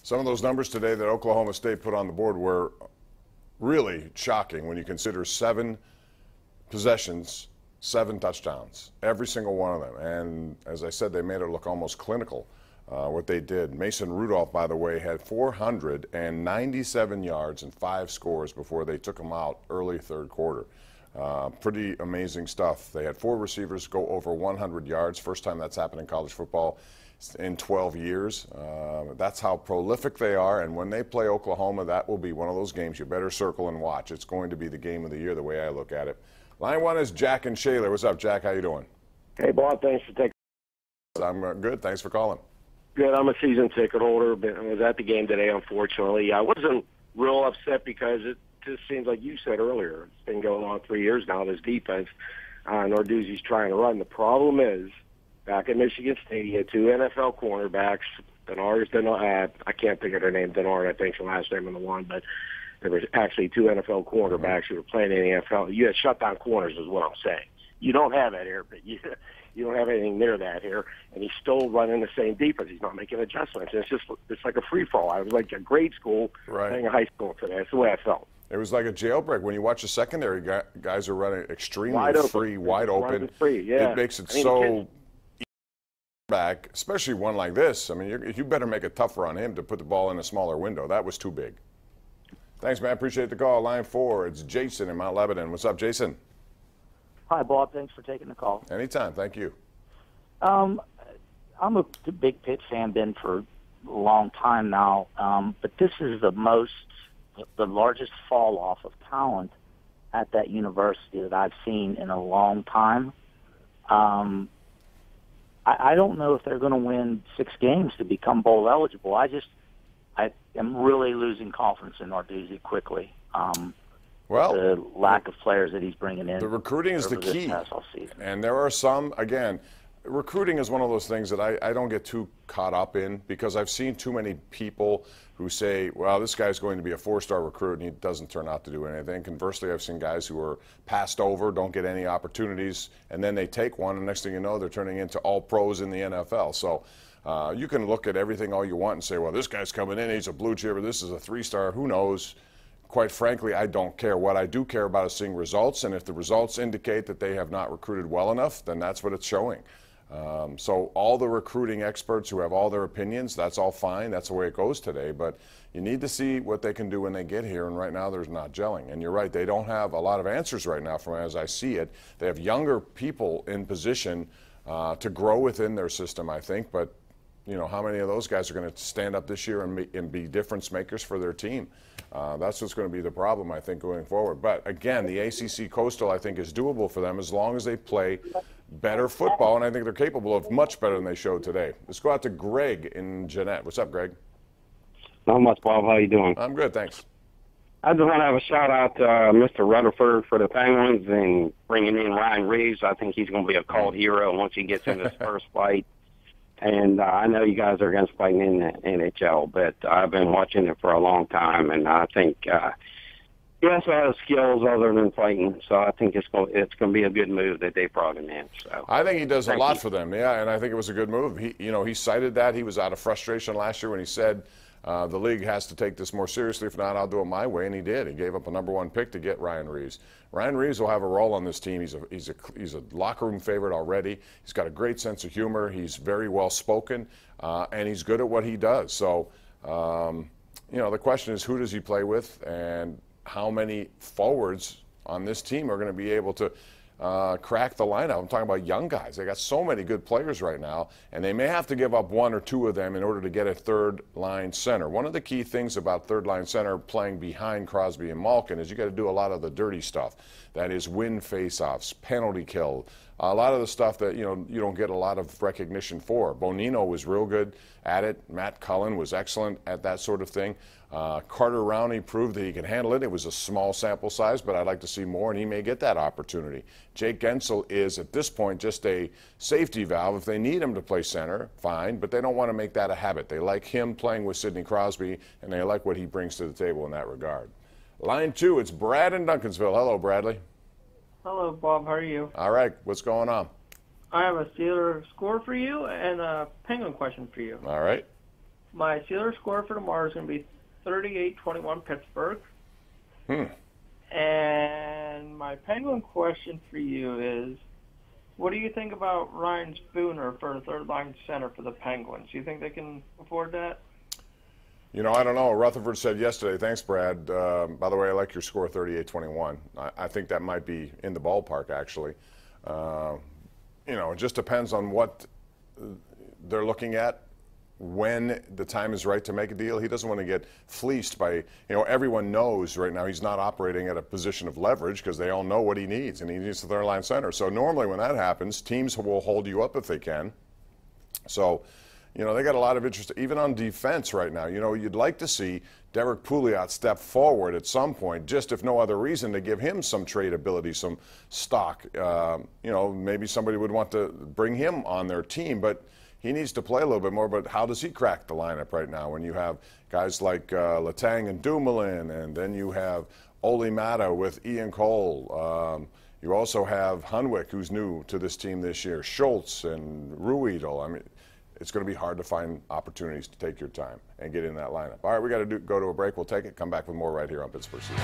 Some of those numbers today that Oklahoma State put on the board were really shocking when you consider 7 possessions, 7 touchdowns, every single one of them. And as I said, they made it look almost clinical, what they did. Mason Rudolph, by the way, had 497 yards and 5 scores before they took him out early third quarter. Pretty amazing stuff. They had 4 receivers go over 100 yards. First time that's happened in college football in 12 years. That's how prolific they are, and when they play Oklahoma, that will be one of those games you better circle and watch. It's going to be the game of the year, the way I look at it. Line 1 is Jack and Shaler. What's up, Jack? How you doing? Hey, Bob. Thanks for taking. I'm good. Thanks for calling. Good. I'm a season ticket holder, but I was at the game today, unfortunately. I wasn't real upset because it just seems like you said earlier. It's been going on 3 years now, this defense. Narduzzi's trying to run. The problem is, back at Michigan State, he had 2 NFL cornerbacks. I can't think of their name. Denard, I think, the last name on the one, but there were actually 2 NFL cornerbacks who were playing in the NFL. You had shutdown corners, is what I'm saying. You don't have that here, but you don't have anything near that here. And he's still running the same defense. He's not making adjustments. It's like a free fall. I was like a grade school playing a high school today. That's the way I felt. It was like a jailbreak. When you watch the secondary, guys are running extremely free, wide open. Yeah. It makes it so back, especially one like this. I mean, you better make it tougher on him to put the ball in a smaller window. That was too big. Thanks, man. Appreciate the call. Line 4, it's Jason in Mount Lebanon. What's up, Jason? Hi, Bob. Thanks for taking the call. Anytime. Thank you. I'm a big Pitt fan, been for a long time now, but this is the largest fall off of talent at that university that I've seen in a long time. I don't know if they're going to win 6 games to become bowl eligible. I am really losing confidence in Narduzzi quickly. The lack of players that he's bringing in. The recruiting is the key. And there are some, again, recruiting is one of those things that I don't get too caught up in, because I've seen too many people who say, well, this guy's going to be a 4-star recruit, and he doesn't turn out to do anything. Conversely, I've seen guys who are passed over, don't get any opportunities, and then they take one, and next thing you know, they're turning into all pros in the NFL. So you can look at everything all you want and say, well, this guy's coming in, he's a blue chipper, this is a 3-star, who knows? Quite frankly, I don't care. What I do care about is seeing results, and if the results indicate that they have not recruited well enough, then that's what it's showing. So all the recruiting experts who have all their opinions, that's all fine. That's the way it goes today. But you need to see what they can do when they get here, and right now there's not gelling. And you're right, they don't have a lot of answers right now from as I see it. They have younger people in position to grow within their system, I think. But, you know, how many of those guys are going to stand up this year and be difference makers for their team? That's what's going to be the problem, I think, going forward. But, again, the ACC Coastal, I think, is doable for them as long as they play better football, and I think they're capable of much better than they showed today. Let's go out to Greg in Jeanette. What's up, Greg? Not much, Bob. How you doing? I'm good, thanks. I just want to have a shout-out to Mr. Rutherford for the Penguins and bringing in Ryan Reeves. I think he's going to be a called hero once he gets in his first fight. And I know you guys are against fighting in the NHL, but I've been watching it for a long time, and I think he also has skills other than fighting. So I think it's going to be a good move that they brought him in. So I think he does a lot for them, yeah, and I think it was a good move. He cited that. He was out of frustration last year when he said the league has to take this more seriously. If not, I'll do it my way, and he did. He gave up a #1 pick to get Ryan Reeves. Ryan Reeves will have a role on this team. He's a locker room favorite already. He's got a great sense of humor. He's very well spoken, and he's good at what he does. So, the question is, who does he play with, and how many forwards on this team are going to be able to crack the lineup? I'm talking about young guys. They got so many good players right now, and they may have to give up 1 or 2 of them in order to get a third-line center. One of the key things about third-line center playing behind Crosby and Malkin is you got to do a lot of the dirty stuff. That is win face-offs, penalty kill, a lot of the stuff that you don't get a lot of recognition for. Bonino was real good at it. Matt Cullen was excellent at that sort of thing. Carter Rowney proved that he can handle it. It was a small sample size, but I'd like to see more, and he may get that opportunity. Jake Gensel is, at this point, just a safety valve. If they need him to play center, fine, but they don't want to make that a habit. They like him playing with Sidney Crosby, and they like what he brings to the table in that regard. Line 2, it's Brad in Duncansville. Hello, Bradley. Hello, Bob. How are you? All right. What's going on? I have a Steeler score for you and a Penguin question for you. All right. My Steelers score for tomorrow is going to be 38-21 Pittsburgh. And my Penguin question for you is, what do you think about Ryan Spooner for a third-line center for the Penguins? Do you think they can afford that? You know, I don't know. Rutherford said yesterday, thanks, Brad. By the way, I like your score, 38-21. I think that might be in the ballpark, actually. You know, it just depends on what they're looking at, when the time is right to make a deal. He doesn't want to get fleeced by, you know, everyone knows right now he's not operating at a position of leverage because they all know what he needs, and he needs the third line center. So normally when that happens, teams will hold you up if they can. So, you know, they got a lot of interest, even on defense right now. You know, you'd like to see Derek Pouliot step forward at some point, just if no other reason, to give him some tradability, some stock. You know, maybe somebody would want to bring him on their team, but he needs to play a little bit more. But how does he crack the lineup right now when you have guys like Letang and Dumoulin, and then you have Ole Mata with Ian Cole. You also have Hunwick, who's new to this team this year, Schultz and Ruedel. I mean, it's going to be hard to find opportunities to take your time and get in that lineup. All right, we got to go to a break. We'll take it. Come back with more right here on Pittsburgh Season.